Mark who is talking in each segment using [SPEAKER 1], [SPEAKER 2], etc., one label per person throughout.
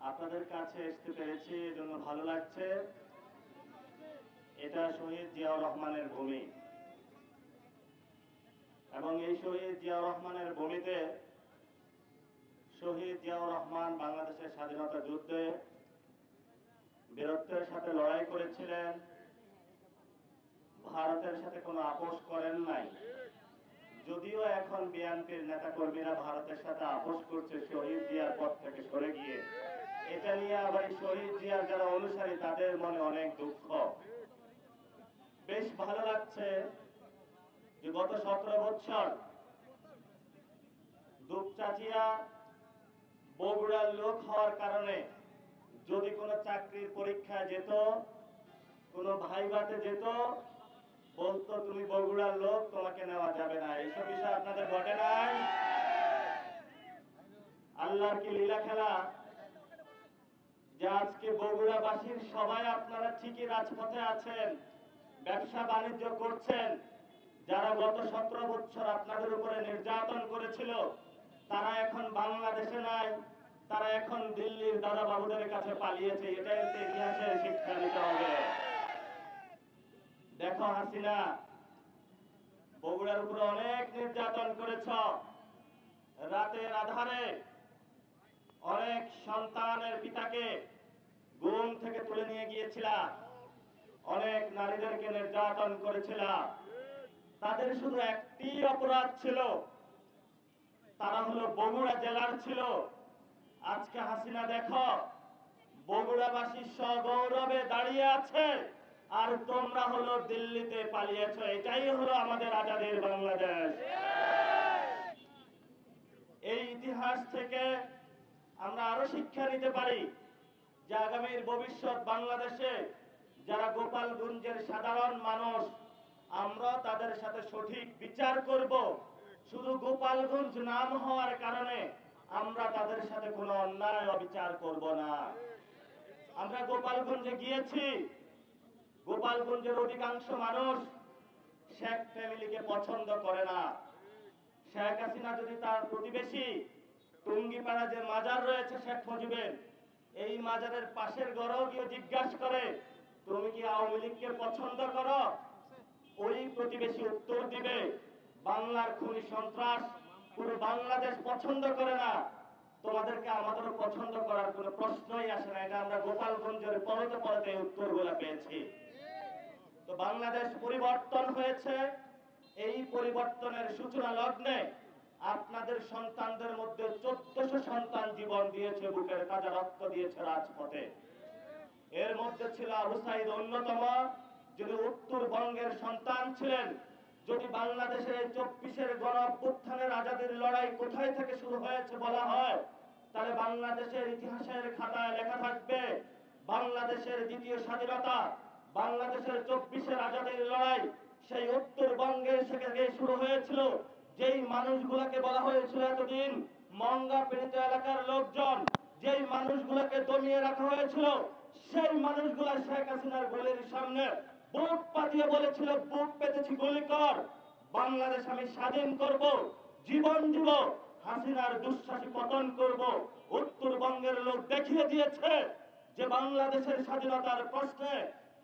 [SPEAKER 1] আপনাদের কাছে আসতে পেরেছি, এজন্য ভালো লাগছে। এটা শহীদ জিয়াউর রহমানের ভূমি এবং এই শহীদ জিয়াউর রহমানের ভূমিতে শহীদ জিয়াউর রহমান বাংলাদেশের স্বাধীনতা যুদ্ধে বীরত্বের সাথে লড়াই করেছিলেন। ভারতের সাথে কোনো আপোষ করেন নাই। যদিও এখন বিএনপির নেতাকর্মীরা ভারতের সাথে আপোষ করছে শহীদ জিয়ার পথ থেকে সরে গিয়ে, এটা নিয়ে আবার শহীদ জিয়ার যারা অনুসারী তাদের মনে অনেক দুঃখ। বেশ ভালো লাগছে যে গত 17 বছর দুপচাচিয়া বগুড়ার লোক হওয়ার কারণে যদি কোনো চাকরির পরীক্ষায় যেত, কোনো ভাইভাতে যেত, বলতো তুমি বগুড়ার লোক, তোমাকে নেওয়া যাবে না। এইসব বিষয় আপনাদের ঘটে নাই? আল্লাহর কি লীলা খেলা যে আজকে বগুড়াবাসীর সবাই আপনারা ঠিকই রাজপথে আছেন, ব্যবসা বাণিজ্য করছেন। যারা গত 17 বছর আপনাদের উপরে নির্যাতন করেছিল তারা এখন বাংলাদেশে নাই, তারা এখন দিল্লির দাদা বাবুদের কাছে পালিয়েছে। এটাই ইতিহাসের শিক্ষা নিতে হবে। দেখো হাসিনা, বগুড়ার উপরে অনেক নির্যাতন করেছ। রাতের আধারে অনেক সন্তানের পিতাকে ঘুম থেকে তুলে নিয়ে গিয়েছিল, অনেক নারীদেরকে নির্যাতন করেছিল। তাদের শুধু একটি অপরাধ ছিল, তারা হলো বগুড়া জেলার ছিল। আজকে হাসিনা দেখো বগুড়াবাসী সগৌরবে দাঁড়িয়ে আছে, আর তোমরা হলো দিল্লিতে পালিয়েছ। এটাই হলো আমাদের আজাদের বাংলাদেশ। এই ইতিহাস থেকে আমরা আরো শিক্ষা নিতে পারি যে আগামীর ভবিষ্যৎ বাংলাদেশে যারা গোপালগঞ্জের সাধারণ মানুষ, আমরা তাদের সাথে সঠিক বিচার করব। শুধু গোপালগঞ্জ নাম হওয়ার কারণে আমরা তাদের সাথে কোনো অন্যায় অবিচার করব না। আমরা গোপালগঞ্জে গিয়েছি, গোপালগঞ্জের অধিকাংশ মানুষ শেখ ফ্যামিলিকে পছন্দ করে না। শেখ হাসিনা যদি তার প্রতিবেশী টুঙ্গিপাড়া যে মাজার রয়েছে শেখ মুজিবের, এই মাজারের পাশের ঘরেও গিয়ে জিজ্ঞাসা করে তুমি কি আওয়ামী লীগকে পছন্দ করো, ওই প্রতিবেশী উত্তর দিবে বাংলার খুনি সন্ত্রাস পুরো বাংলাদেশ পছন্দ করে না, তোমাদেরকে আমাদেরও পছন্দ করার কোনো প্রশ্নই আসে না। এটা আমরা গোপালগঞ্জের পরতে পরতে উত্তরগুলো পেয়েছি। তো বাংলাদেশ পরিবর্তন হয়েছে, এই পরিবর্তনের সূচনা লগ্নে আপনাদের সন্তানদের মধ্যে 1400 সন্তান জীবন দিয়েছে, বুকের তাজা রক্ত দিয়েছে রাজপথে। এর মধ্যে ছিল আবু সাইদ অন্যতম, যিনি উত্তরবঙ্গের সন্তান ছিলেন। যদি বাংলাদেশের 24-এর গণ অভ্যুত্থানের আজাদের লড়াই কোথায় থেকে শুরু হয়েছে বলা হয়, তাহলে বাংলাদেশের ইতিহাসের খাতায় লেখা থাকবে বাংলাদেশের দ্বিতীয় স্বাধীনতা, বাংলাদেশের 24-এর আজাদের লড়াই সেই উত্তরবঙ্গের থেকে শুরু হয়েছিল। যেই মানুষগুলোকে বলা হয়েছিল এতদিন মঙ্গা পীড়িত এলাকার লোকজন, যেই মানুষগুলোকে দমিয়ে রাখা হয়েছিল, সেই মানুষগুলা শেখ হাসিনার গুলির সামনে বুক পাতিয়ে বলেছিল বুক পেতেছি গুলি কর, বাংলাদেশ আমি স্বাধীন করব, জীবন দিব, হাসিনার দুঃশাসী পতন করব। উত্তরবঙ্গের লোক দেখিয়ে দিয়েছে যে বাংলাদেশের স্বাধীনতার প্রশ্নে,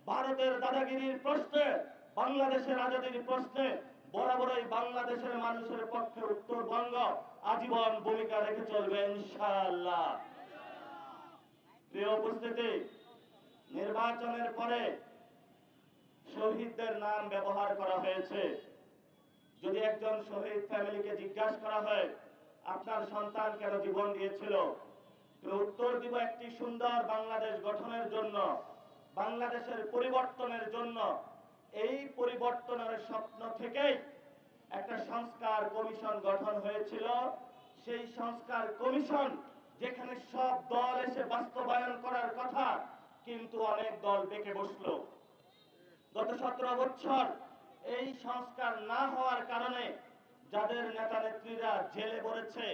[SPEAKER 1] ভারতের দাদাগিরির প্রশ্নে, বাংলাদেশের আজাদির প্রশ্নে বরাবরই বাংলাদেশের মানুষের পক্ষে উত্তরবঙ্গ আজীবন ভূমিকা রেখে চলবে ইনশাআল্লাহ। প্রিয় উপস্থিতি, নির্বাচনের পরে শহীদদের নাম ব্যবহার করা হয়েছে। যদি একজন শহীদ ফ্যামিলিকে জিজ্ঞাসা করা হয় আপনার সন্তান কেন জীবন দিয়েছিল, উত্তর দিব একটি সুন্দর বাংলাদেশ গঠনের জন্য, বাংলাদেশের পরিবর্তনের জন্য। এই পরিবর্তনের স্বপ্ন থেকেই একটা সংস্কার কমিশন গঠন হয়েছিল। সেই সংস্কার কমিশন যেখানে সব দল এসে বাস্তবায়ন করার কথা, কিন্তু অনেক দল বেঁকে বসলো। গত 17 বছর এই সংস্কার না হওয়ার কারণে যাদের নেতা নেত্রীরা জেলে পড়েছে,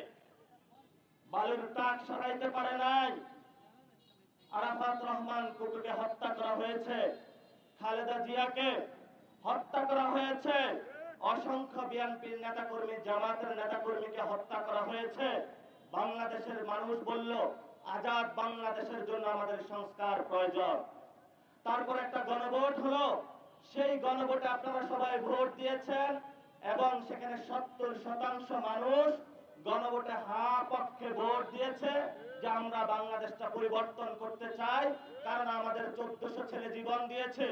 [SPEAKER 1] বালুর ট্রাক সরাইতে পারে নাই, আরাফাত রহমান কুকুরকে হত্যা করা হয়েছে, খালেদা জিয়াকে হত্যা করা হয়েছে, অসংখ্য বিএনপির নেতাকর্মী, জামাতের নেতাকর্মীকে হত্যা করা হয়েছে। বাংলাদেশের মানুষ বলল আজাদ বাংলাদেশের জন্য আমাদের সংস্কার প্রয়োজন। তারপর একটা গণভোট হলো, সেই গণভোটে আপনারা সবাই ভোট দিয়েছেন এবং সেখানে 70% মানুষ গণভোটে হ্যাঁ পক্ষে ভোট দিয়েছে যে আমরা বাংলাদেশটা পরিবর্তন করতে চাই। কারণ আমাদের 1400 ছেলে জীবন দিয়েছে,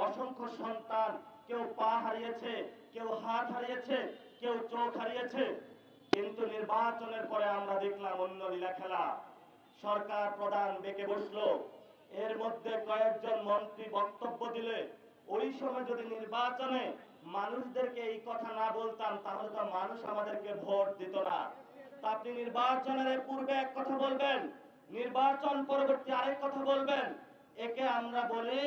[SPEAKER 1] অসংখ্য সন্তান, কেউ পা হারিয়েছে, কেউ হাত হারিয়েছে, কেউ চোখ হারিয়েছে। কিন্তু নির্বাচনের পরে আমরা দেখলাম অন্য লীলা খেলা। সরকার প্রধান বেঁকে বসলো, এর মধ্যে কয়েকজন মন্ত্রী বক্তব্য দিলে ওই সময় যদি নির্বাচনে মানুষদেরকে এই কথা না বলতাম তাহলে তো মানুষ আমাদেরকে ভোট দিত না। তো আপনি নির্বাচনের পূর্বে এক কথা বলবেন, নির্বাচন পরবর্তী আরেক কথা বলবেন। একে আমরা বলি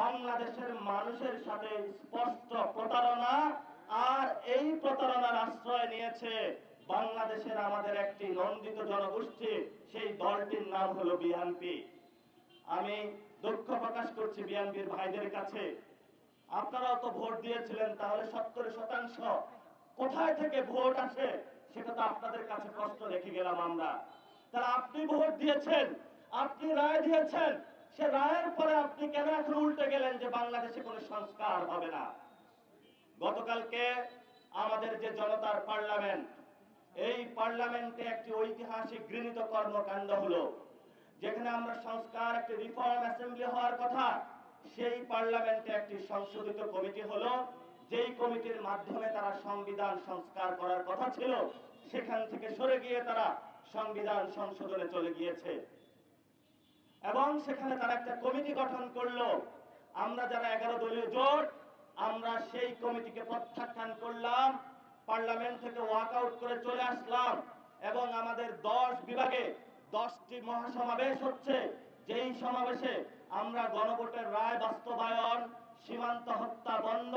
[SPEAKER 1] বাংলাদেশের মানুষের সাথে স্পষ্ট প্রতারণা। আর এই প্রতারণার আশ্রয় নিয়েছে বাংলাদেশের আমাদের একটি নন্দিত জনগোষ্ঠী, সেই দলটির নাম হলো বিএনপি। আমি দুঃখ প্রকাশ করছি বিএনপির ভাইদের কাছে, আপনারাও তো ভোট দিয়েছিলেন, তাহলে 70% কোথায় থেকে ভোট আসে সেটা তো আপনাদের কাছে প্রশ্ন রেখে গেলাম আমরা। তাহলে আপনি ভোট দিয়েছেন, আপনি রায় দিয়েছেন, সে রায়ের পরে আপনি কেন এখন উল্টে গেলেন যে বাংলাদেশে কোনো সংস্কার হবে না? গতকালকে আমাদের যে জনতার পার্লামেন্ট, এই পার্লামেন্টে একটি ঐতিহাসিক গৃহীত কর্মকাণ্ড হলো, যেখানে আমরা সংস্কার একটি রিফর্ম অ্যাসেম্বলি হওয়ার কথা, সেই পার্লামেন্টে একটি সংশোধিত কমিটি হলো, যেই কমিটির মাধ্যমে তারা সংবিধান সংস্কার করার কথা ছিল সেখান থেকে সরে গিয়ে তারা সংবিধান সংশোধনে চলে গিয়েছে। এবং সেখানে তারা একটা কমিটি গঠন করলো। আমরা যারা 11 দলীয় জোট, আমরা সেই কমিটিকে প্রত্যাখ্যান করলাম, পার্লামেন্ট থেকে ওয়াকআউট করে চলে আসলাম। এবং আমাদের 10 বিভাগে 10টি মহাসমাবেশ হচ্ছে, যেই সমাবেশে আমরা গণভোটের রায় বাস্তবায়ন, সীমান্ত হত্যা বন্ধ,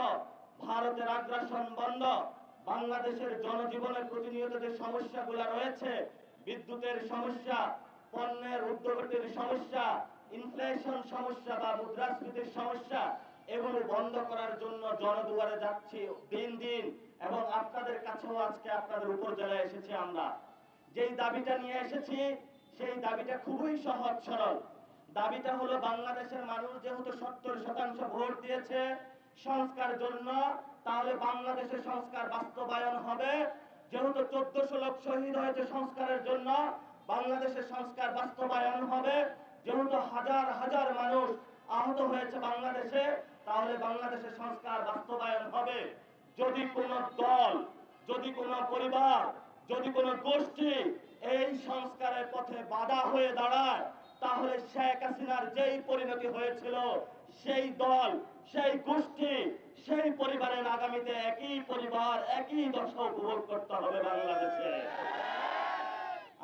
[SPEAKER 1] ভারতের আগ্রাসন বন্ধ, বাংলাদেশের জনজীবনের প্রতিনিয়ত যে সমস্যাগুলো রয়েছে, বিদ্যুতের সমস্যা, পণ্যের ঊর্ধ্বগতির সমস্যা, ইনফ্লেশন সমস্যা বা মুদ্রাস্ফীতির সমস্যা, এগুলো বন্ধ করার জন্য জনদুয়ারে যাচ্ছি দিন দিন। এবং আপনাদের কাছেও আজকে আপনাদের উপজেলায় এসেছি আমরা, যেই দাবিটা নিয়ে এসেছি সেই দাবিটা খুবই সহজ সরল। দাবিটা হলো বাংলাদেশের মানুষ যেহেতু 70% ভোট দিয়েছে সংস্কার জন্য, তাহলে বাংলাদেশের সংস্কার বাস্তবায়ন হবে। যেহেতু 1400 লোক শহীদ হয়েছে সংস্কারের জন্য, বাংলাদেশের সংস্কার বাস্তবায়ন হবে। যেহেতু হাজার হাজার মানুষ আহত হয়েছে বাংলাদেশে, তাহলে বাংলাদেশের সংস্কার বাস্তবায়ন হবে। যদি কোনো দল, যদি কোনো পরিবার, যদি কোনো গোষ্ঠী এই সংস্কারের পথে বাধা হয়ে দাঁড়ায়, তাহলে শেখ হাসিনার যেই পরিণতি হয়েছিল, সেই দল, সেই গোষ্ঠী, সেই পরিবারের আগামীতে একই পরিবার, একই দশা উপভোগ করতে হবে বাংলাদেশে।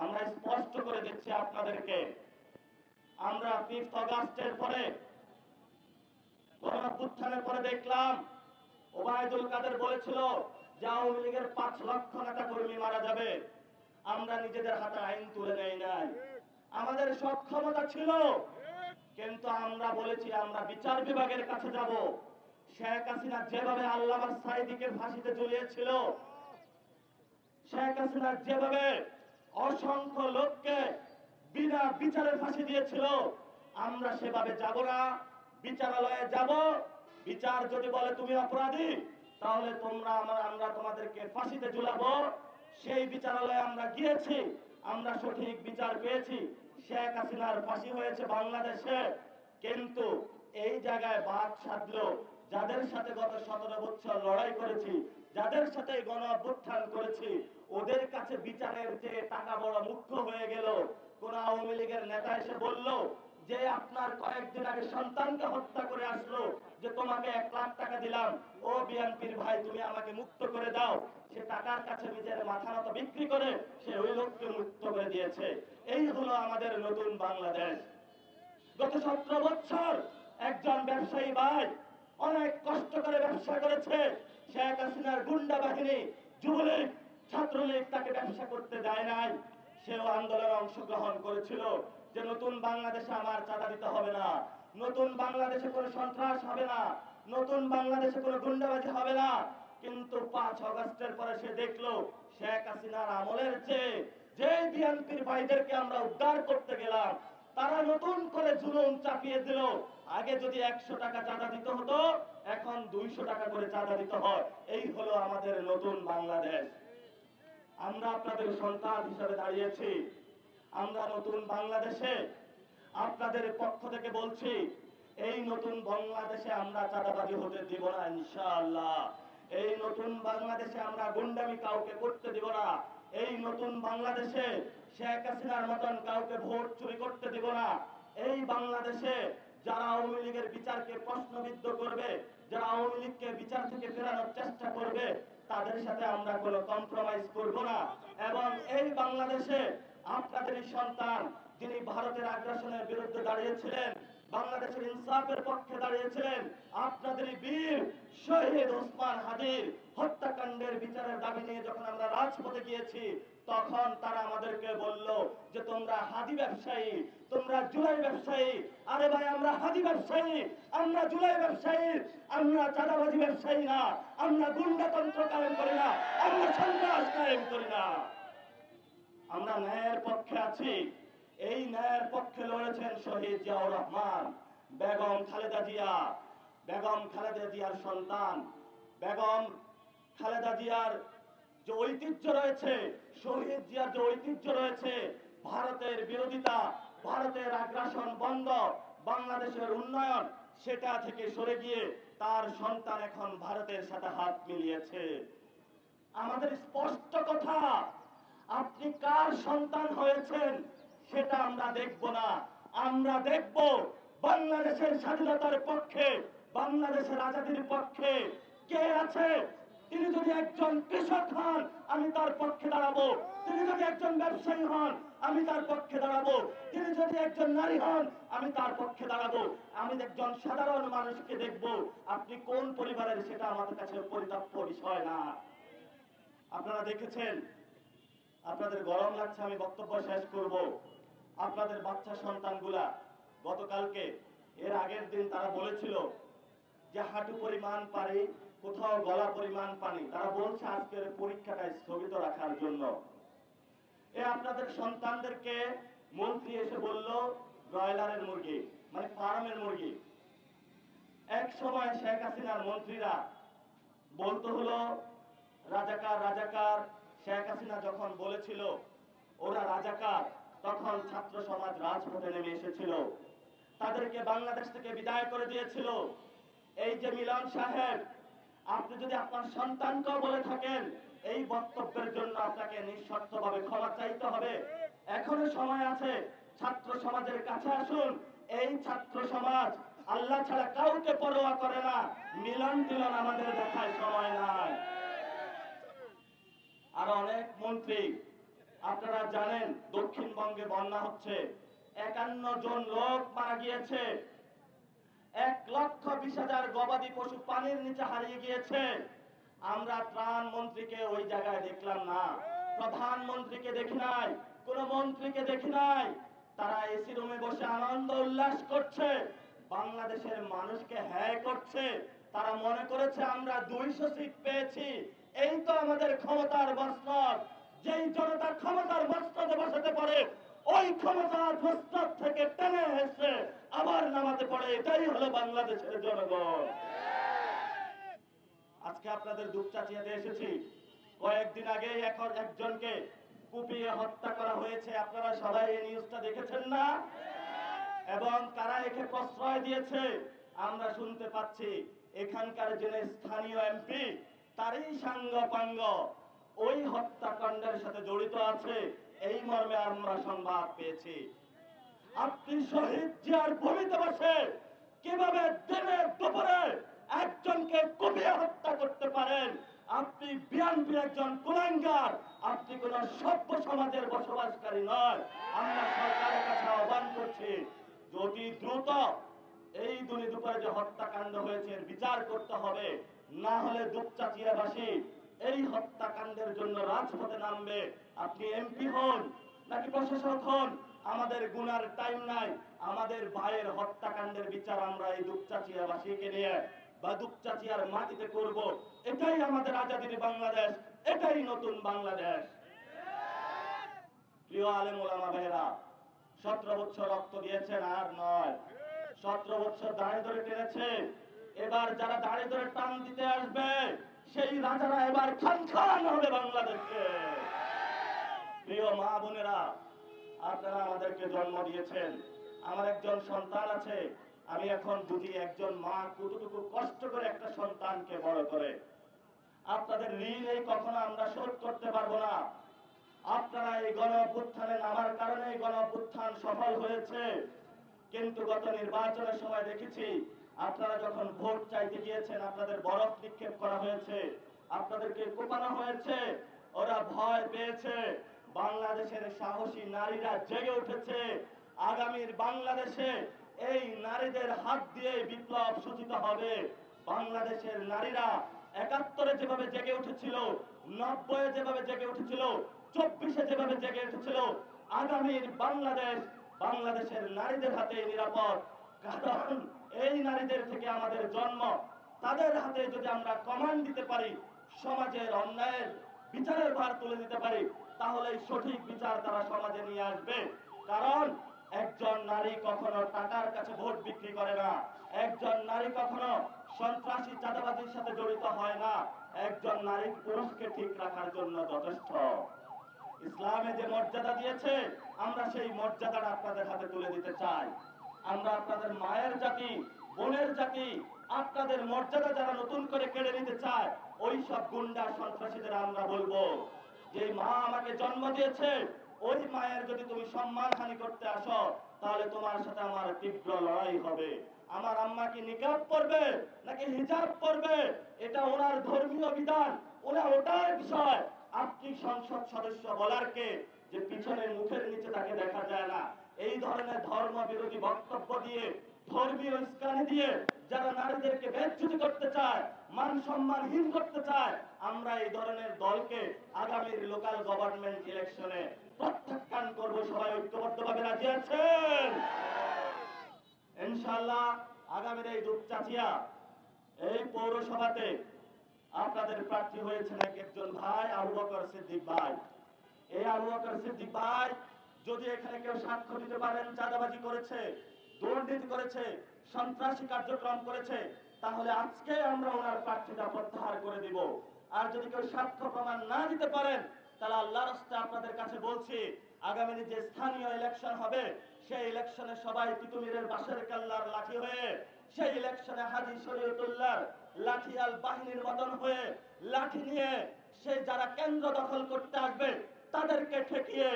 [SPEAKER 1] আমরা স্পষ্ট করে দিচ্ছি আপনাদেরকে, আমরা 5 আগস্টের পরে, গণঅভ্যুত্থানের পরে দেখলাম ওবায়দুল কাদের বলেছিল যে আওয়ামী লীগের 5 লক্ষ নেতা কর্মী মারা যাবে। আমরা নিজেদের হাতে আইন তুলে নেই নাই, আমাদের সব ক্ষমতা ছিল, কিন্তু আমরা বলেছি আমরা বিচার বিভাগের কাছে যাব। শেখ হাসিনা যেভাবে আল্লামা সাঈদীকে ফাঁসিতে ঝুলিয়েছিল, শেখ হাসিনা যেভাবে অসংখ্য লোককে বিনা বিচারে ফাঁসি দিয়েছিল, আমরা সেভাবে যাব না, বিচারালয়ে যাব। বিচার যদি বলে তুমি অপরাধী, তাহলে আমরা তোমাদেরকে ফাঁসিতে ঝুলাবো। সেই বিচারালয়ে আমরা গিয়েছি, আমরা সঠিক বিচার পেয়েছি। শেখ হাসিনার ফাঁসি হয়েছে বাংলাদেশে, কিন্তু এই জায়গায় বাদ সাধলো যাদের সাথে গত 17 বছর লড়াই করেছি, যাদের সাথে গণ অভ্যুত্থান করেছি, ওদের কাছে বিচারের যে টাকা বড় মুখ্য হয়ে গেল। কোন আওয়ামী লীগের নেতা এসে বলল যে আপনার কয়েকদিন আগে সন্তানকে হত্যা করে আসলো, যে তোমাকে 1 লাখ টাকা দিলাম, ও বিএনপির ভাই তুমি আমাকে মুক্ত করে দাও। সে টাকার কাছে নিজের মাথা মতো বিক্রি করে সে ওই লোককে মুক্ত করে দিয়েছে। এই হলো আমাদের নতুন বাংলাদেশ। গত 17 বছর একজন ব্যবসায়ী ভাই অনেক কষ্ট করে ব্যবসা করেছে। শেখ হাসিনার গুন্ডা বাহিনী, যুবলীগ, ছাত্রলীগ তাকে ব্যবসা করতে দেয় নাই। সেও আন্দোলনে অংশগ্রহণ করেছিল যে নতুন বাংলাদেশে আমার চাঁদা দিতে হবে না, নতুন বাংলাদেশে কোনো সন্ত্রাস হবে না, নতুন বাংলাদেশে কোনো গুন্ডাবাজি হবে না। কিন্তু 5 আগস্টের পরে সে দেখলো শেখ হাসিনার আমলের চেয়ে যে বিএনপির ভাইদেরকে আমরা উদ্ধার করতে গেলাম তারা নতুন করে জুলুম চাপিয়ে দিল। আগে যদি 100 টাকা চাঁদা দিতে হতো, এখন 200 টাকা করে চাঁদা দিতে হয়। এই হলো আমাদের নতুন বাংলাদেশ। আমরা আপনাদের সন্তান হিসেবে দাঁড়িয়েছি। আমরা নতুন বাংলাদেশে আপনাদের পক্ষ থেকে বলছি, এই নতুন বাংলাদেশে আমরা চাঁদাবাজি হতে দিব না ইনশাআল্লাহ। এই নতুন বাংলাদেশে আমরা গুন্ডামি কাউকে করতে দিব না। এই নতুন বাংলাদেশে শেখ হাসিনার মতন কাউকে ভোট চুরি করতে দিব না। এই বাংলাদেশে যারা আওয়ামী লীগের বিচারকে প্রশ্নবিদ্ধ করবে, যারা আওয়ামী লীগকে বিচার থেকে ফেরানোর চেষ্টা করবে, তাদের সাথে আমরা কোনো কম্প্রোমাইজ করব না। এবং এই বাংলাদেশে আপনাদেরই সন্তান যিনি ভারতের আগ্রাসনের বিরুদ্ধে দাঁড়িয়েছিলেন, বাংলাদেশের ইনসাফের পক্ষে দাঁড়িয়েছিলেন, আপনাদেরই বীর শহীদ ওসমান হাদির হত্যাকাণ্ডের বিচারের দাবি নিয়ে যখন আমরা রাজপথে গিয়েছি, তখন তারা আমাদেরকে বলল যে তোমরা হাদি ব্যবসায়ী, তোমরা জুলাই ব্যবসায়ী। আরে ভাই, আমরা হাদি ব্যবসায়ী, আমরা জুলাই ব্যবসায়ী, আমরা চাঁদাবাজি ব্যবসায়ী না, আমরা গুন্ডাতন্ত্র কায়েম করি না, আমরা সন্ত্রাস কায়েম করি না। আমরা ন্যায়ের পক্ষে আছি। এই ন্যায়ের পক্ষে লড়েছেন শহীদ জিয়াউর রহমান, বেগম খালেদা জিয়া, বেগম খালেদা জিয়ার সন্তান, বেগম খালেদা জিয়ার যে ঐতিহ্য রয়েছে, শহীদ জিয়ার যে ঐতিহ্য রয়েছে, ভারতের বিরোধিতা, ভারতের আগ্রাসন বন্ধ, বাংলাদেশের উন্নয়ন, সেটা থেকে সরে গিয়ে তার সন্তান এখন ভারতের সাথে হাত মিলিয়েছে। আমাদের স্পষ্ট কথা, আপনি কার সন্তান হয়েছেন সেটা আমরা দেখব না। আমরা দেখব বাংলাদেশের স্বাধীনতার পক্ষে, বাংলাদেশের আজাদীর পক্ষে কে আছে। তিনি যদি একজন কৃষক হন, আমি তার পক্ষে দাঁড়াবো। তিনি যদি একজন ব্যবসায়ী হন, আমি তার পক্ষে দাঁড়াবো। তিনি যদি একজন নারী হন, আমি তার পক্ষে দাঁড়াবো। আমি একজন সাধারণ মানুষকে দেখব। আপনি কোন পরিবারের সেটা আমাদের কাছে পরিতাপ্য বিষয় না। আপনারা দেখেছেন, আপনাদের গরম লাগছে, আমি বক্তব্য শেষ করব। আপনাদের বাচ্চা সন্তানগুলা গতকালকে, এর আগের দিন তারা বলেছিল যে হাঁটু পরিমাণ পানি, কোথাও গলা পরিমাণ পানি। তারা বলছে আজকের পরীক্ষাটা স্থগিত রাখার জন্য। আপনাদের সন্তানদেরকে মন্ত্রী এসে বলল ব্রয়লারের মুরগি, মানে ফার্মের মুরগি। এক সময় শেখ হাসিনার মন্ত্রীরা বলতো হলো রাজাকার রাজাকার। শেখ হাসিনা যখন বলেছিল ওরা রাজাকার, তখন ছাত্র সমাজ রাজপথে নেমে এসেছিল, তাদেরকে বাংলাদেশ থেকে বিদায় করে দিয়েছিল। এই যে মিলন সাহেব, আপনি যদি আপনার সন্তানকেও বলে থাকেন, এই বক্তব্যের জন্য আপনাকে নিঃশর্তভাবে ক্ষমা চাইতে হবে। এখনো সময় আছে, ছাত্র সমাজের কাছে আসুন। এই ছাত্র সমাজ আল্লাহ ছাড়া কাউকে পরোয়া করে না। মিলন টিলন আমাদের দেখায় সময় নাই। আর অনেক মন্ত্রী, আপনারা জানেন দক্ষিণবঙ্গে বন্যা হচ্ছে, 51 জন লোক মারা গিয়েছে, 1,20,000 গবাদি পশু পানির নিচে হারিয়ে গিয়েছে। আমরা ত্রাণ মন্ত্রীকে ওই জায়গায় দেখলাম না, প্রধানমন্ত্রীকে দেখি নাই, কোন মন্ত্রীকে দেখি নাই। তারা এসি রুমে বসে আনন্দ উল্লাস করছে, বাংলাদেশের মানুষকে হ্যায় করছে। তারা মনে করেছে আমরা 200 সিট পেয়েছি, এই তো আমাদের ক্ষমতার মসনদ। যেই জনতা ক্ষমতার মসনদে বসাতে পারে, ওই ক্ষমতার মসনদ থেকে টেনে এসে আবার নামাতে পারে, এটাই হলো বাংলাদেশের জনগণ। আজকে আপনাদের দুপচাচিয়াতে এসেছি। কয়েকদিন আগে এখন একজনকে কুপিয়ে হত্যা করা হয়েছে, আপনারা সবাই এই নিউজটা দেখেছেন না? এবং কারা একে প্রশ্রয় দিয়েছে আমরা শুনতে পাচ্ছি, এখানকার যিনি স্থানীয় এমপি, তারই সাঙ্গ পাঙ্গ ওই হত্যাকাণ্ডের সাথে জড়িত আছে, এই মর্মে আমরা সংবাদ পেয়েছি। আপনি শহীদ জিয়ার ভূমিতে বসে কিভাবে দিনে দুপুরে একজনকে কুপিয়ে হত্যা করতে পারেন? আপনি বিএনপির একজন কুলাঙ্গার, আপনি কোন সভ্য সমাজের বসবাসকারী নয়। আমরা সরকারের কাছে আহ্বান করছি, অতি দ্রুত এই দুনি দুপুরে যে হত্যাকাণ্ড হয়েছে বিচার করতে হবে, না হলে দুপচাচিয়াবাসী এই হত্যাকাণ্ডের জন্য রাজপথে নামবে। আপনি এমপি হন নাকি প্রশাসক হন, আমাদের গুনার টাইম নাই। আমাদের ভাইয়ের হত্যাকাণ্ডের বিচার আমরা এই দুপচাচিয়াবাসীকে নিয়ে বা দুপচাচিয়ার মাটিতে করব। এটাই আমাদের আজাদীর বাংলাদেশ, এটাই নতুন বাংলাদেশ। প্রিয় আলেম ওলামা ভাইরা, 17 বছর রক্ত দিয়েছেন আর নয়, 17 বছর দাঁড়িয়ে ধরে টেনেছে। এবার যারা দাঁড়িয়ে ধরে টান দিতে আসবে সেই রাজারা এবার খান খান হবে বাংলাদেশে। প্রিয় মা বোনেরা, আপনারা আমাদেরকে জন্ম দিয়েছেন, আমার একজন সন্তান আছে। আমি এখন বুঝি একজন মা কতটুকু কষ্ট করে একটা সন্তানকে বড় করে। আপনাদের ঋণ এই কখনো আমরা শোধ করতে পারবো না। আপনারা এই গণ অভ্যুত্থানে নামার কারণে এই গণ অভ্যুত্থান সফল হয়েছে। কিন্তু গত নির্বাচনের সময় দেখেছি আপনারা যখন ভোট চাইতে গিয়েছেন আপনাদের বরফ নিক্ষেপ করা হয়েছে, আপনাদেরকে কোপানো হয়েছে, ওরা ভয় পেয়েছে। বাংলাদেশের সাহসী নারীরা জেগে উঠেছে। আগামীর বাংলাদেশে এই নারীদের হাত দিয়ে বিপ্লব সূচিত হবে। বাংলাদেশের নারীরা 71-এ যেভাবে জেগে উঠেছিল, 90-এ যেভাবে জেগে উঠেছিল, 24-এ যেভাবে জেগে উঠেছিল, আগামীর বাংলাদেশের নারীদের হাতে নিরাপদ। কারণ এই নারীদের থেকে আমাদের জন্ম। তাদের হাতে যদি আমরা কমান্ড দিতে পারি, সমাজের অন্যায়ের বিচারের ভার তুলে দিতে পারি, তাহলে সঠিক বিচার তারা সমাজে নিয়ে আসবে। কারণ একজন নারী কখনো টাকার কাছে ভোট বিক্রি করে না, একজন নারী কখনো সন্ত্রাসী চাঁদাবাজির সাথে জড়িত হয় না। একজন নারী পুরুষকে ঠিক রাখার জন্য যথেষ্ট। ইসলামে যে মর্যাদা দিয়েছে আমরা সেই মর্যাদাটা আপনাদের হাতে তুলে দিতে চাই। আমরা আপনাদের মায়ের জাতি, বোনের জাতি, আপনাদের মর্যাদা যারা নতুন করে কেড়ে নিতে চায় ওই সব গুন্ডা সন্ত্রাসীদের আমরা বলবো যে মা আমাকে জন্ম দিয়েছে, ওই মায়ের যদি তুমি সম্মানহানি করতে আসো তাহলে তোমার সাথে আমার তীব্র লড়াই হবে। আমার আম্মা কি নিকাব পরবে নাকি হিজাব পরবে এটা ওনার ধর্মীয় বিধান, ওটার বিষয়। আপনি সংসদ সদস্য বলার কে যে পিছনের মুখের নিচে তাকে দেখা যায় না? এই ধরনের ধর্ম বিরোধী বক্তব্য দিয়ে, ধর্মীয় উস্কানি দিয়ে যারা নারীদেরকে বেজ্জতি করতে চায়, মান সম্মানহীন করতে চায়, আমরা এই ধরনের দলকে আগামীর লোকাল গভর্নমেন্ট ইলেকশনে প্রত্যাখ্যান করব। সবাই ঐক্যবদ্ধভাবে রাজি আছেন? ইনশাআল্লাহ আগামীর এই দুপচাচিয়া এই পৌরসভাতে আপনাদের প্রার্থী হয়েছেন একজন ভাই, আবু বকর সিদ্দিক ভাই। এই আবু বকর সিদ্দিক ভাই যদি এখানে কেউ সাক্ষ্য দিতে পারেন চাঁদাবাজি করেছে, দুর্নীতি করেছে, সন্ত্রাসী কার্যক্রম করেছে, তাহলে আজকে আমরা ওনার প্রার্থীতা প্রত্যাহার করে দিব। আর যদি কেউ সাক্ষ্য প্রমাণ না দিতে পারেন তাহলে আল্লাহর রাস্তায় আপনাদের কাছে বলছি, আগামী যে স্থানীয় ইলেকশন হবে সেই ইলেকশনে সবাই তিতুমিরের বাঁশের কেল্লার লাঠি হয়ে, সেই ইলেকশনে হাজী শরীয়তুল্লাহ লাঠিয়াল বাহিনীর মতন হয়ে লাঠি নিয়ে সেই যারা কেন্দ্র দখল করতে আসবে তাদেরকে ঠেকিয়ে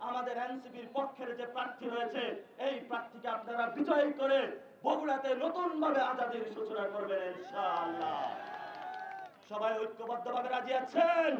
[SPEAKER 1] আমাদের এনসিপির পক্ষের যে প্রার্থী রয়েছে এই প্রার্থীকে আপনারা বিজয়ী করে বগুড়াতে নতুন ভাবে আজাদির সূচনা করবেন ইনশাআল্লাহ। সবাই ঐক্যবদ্ধভাবে রাজি আছেন?